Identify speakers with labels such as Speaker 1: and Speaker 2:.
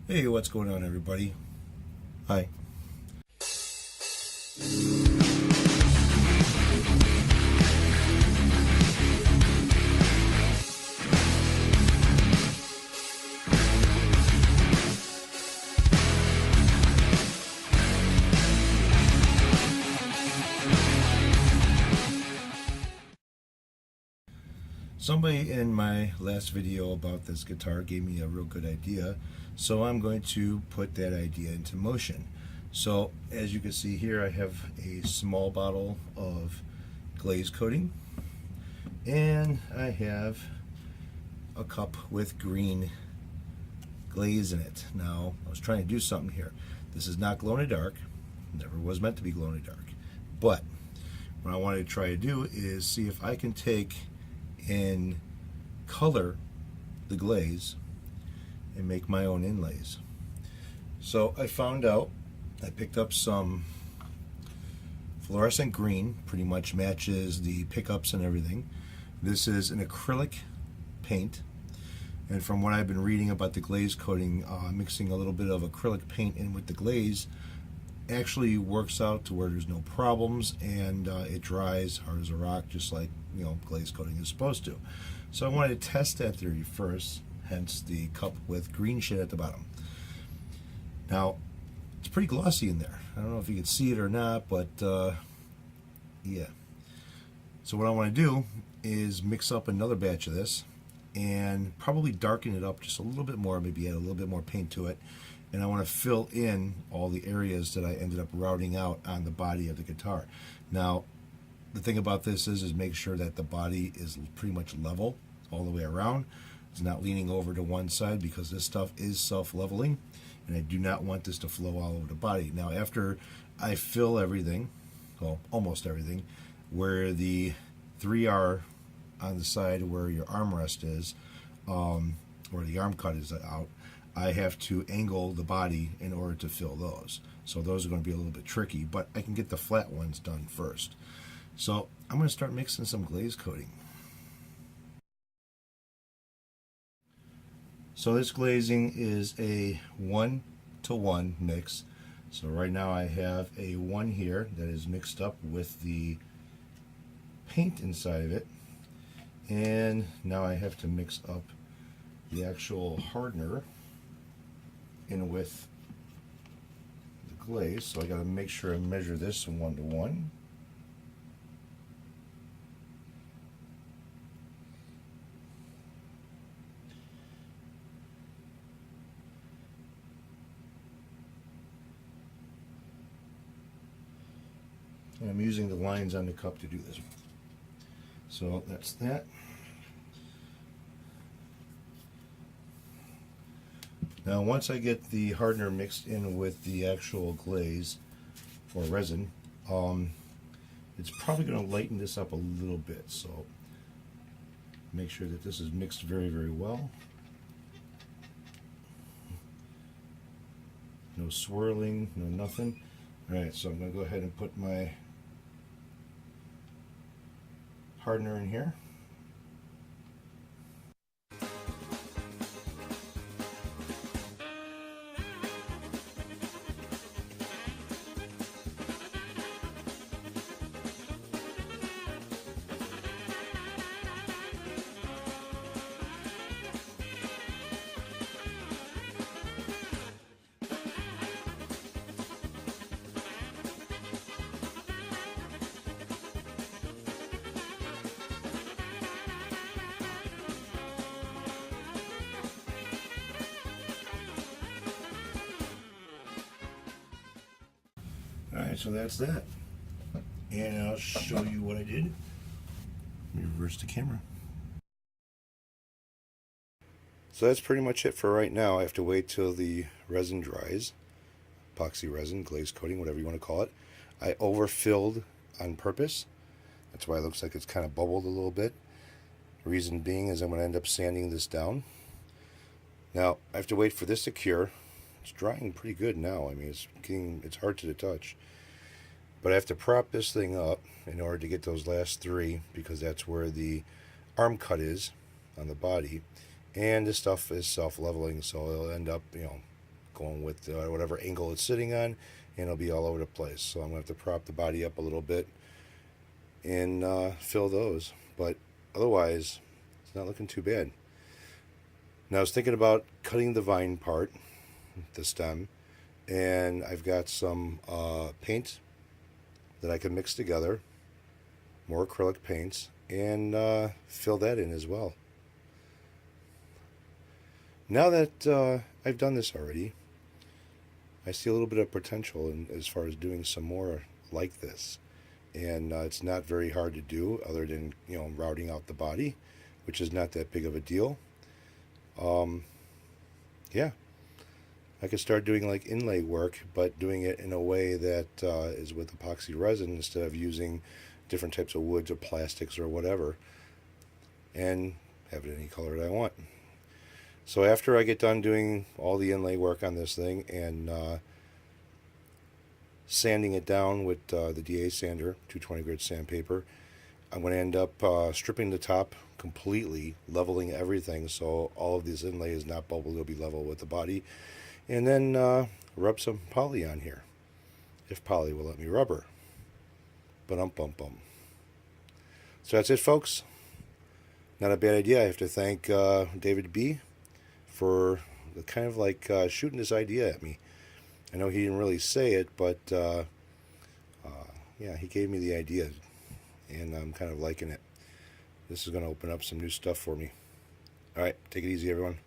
Speaker 1: Hey, what's going on, everybody? Hi. Somebody in my last video about this guitar gave me a real good idea, so I'm going to put that idea into motion. So, as you can see here, I have a small bottle of glaze coating, and I have a cup with green glaze in it. Now, I was trying to do something here. This is not glow in the dark, never was meant to be glow in the dark, but what I wanted to try to do is see if I can take and color the glaze and make my own inlays. So I found out, I picked up some fluorescent green, pretty much matches the pickups and everything. This is an acrylic paint, and from what I've been reading about the glaze coating, mixing a little bit of acrylic paint in with the glaze actually works out to where there's no problems, and it dries hard as a rock, just like glaze coating is supposed to. So I wanted to test that theory first, hence the cup with green shit at the bottom. Now it's pretty glossy in there. I don't know if you can see it or not, but yeah. So what I want to do is mix up another batch of this and probably darken it up just a little bit more, maybe add a little bit more paint to it. And I want to fill in all the areas that I ended up routing out on the body of the guitar. Now, the thing about this is make sure that the body is pretty much level all the way around. It's not leaning over to one side, because this stuff is self-leveling, and I do not want this to flow all over the body. Now, after I fill everything, well, almost everything, where the 3R on the side where your armrest is, where the arm cut is out, I have to angle the body in order to fill those. So those are going to be a little bit tricky, but I can get the flat ones done first. So I'm going to start mixing some glaze coating. So this glazing is a 1-to-1 mix. So right now I have a 1 here that is mixed up with the paint inside of it. And now I have to mix up the actual hardener in with the glaze. So I got to make sure I measure this 1-to-1. And I'm using the lines on the cup to do this. So that's that. Now once I get the hardener mixed in with the actual glaze or resin, it's probably going to lighten this up a little bit. So make sure that this is mixed very, very well. No swirling, no nothing. Alright, so I'm going to go ahead and put my hardener in here. Alright, so that's that. And I'll show you what I did. Let me reverse the camera. So that's pretty much it for right now. I have to wait till the resin dries. Epoxy resin, glaze coating, whatever you want to call it. I overfilled on purpose. That's why it looks like it's kind of bubbled a little bit. Reason being is I'm going to end up sanding this down. Now, I have to wait for this to cure. It's drying pretty good now. I mean, it's hard to the touch. But I have to prop this thing up in order to get those last 3, because that's where the arm cut is on the body. And this stuff is self-leveling, so it'll end up, going with whatever angle it's sitting on, and it'll be all over the place. So I'm going to have to prop the body up a little bit and fill those. But otherwise, it's not looking too bad. Now I was thinking about cutting the vine part, the stem, and I've got some paint that I can mix together, more acrylic paints, and fill that in as well. Now that I've done this already, I see a little bit of potential as far as doing some more like this. And it's not very hard to do, other than, you know, routing out the body, which is not that big of a deal. Yeah, I could start doing like inlay work, but doing it in a way that is with epoxy resin instead of using different types of woods or plastics or whatever, and have it any color that I want. So after I get done doing all the inlay work on this thing and sanding it down with the DA sander, 220 grit sandpaper, I'm going to end up stripping the top completely, leveling everything so all of this inlay is not bubbled, it'll be level with the body, and then rub some poly on here, if poly will let me rubber. Bum. So that's it, folks. Not a bad idea. I have to thank David B for kind of like shooting this idea at me. I know he didn't really say it, but yeah, he gave me the idea, and I'm kind of liking it. This is going to open up some new stuff for me. All right, take it easy, everyone.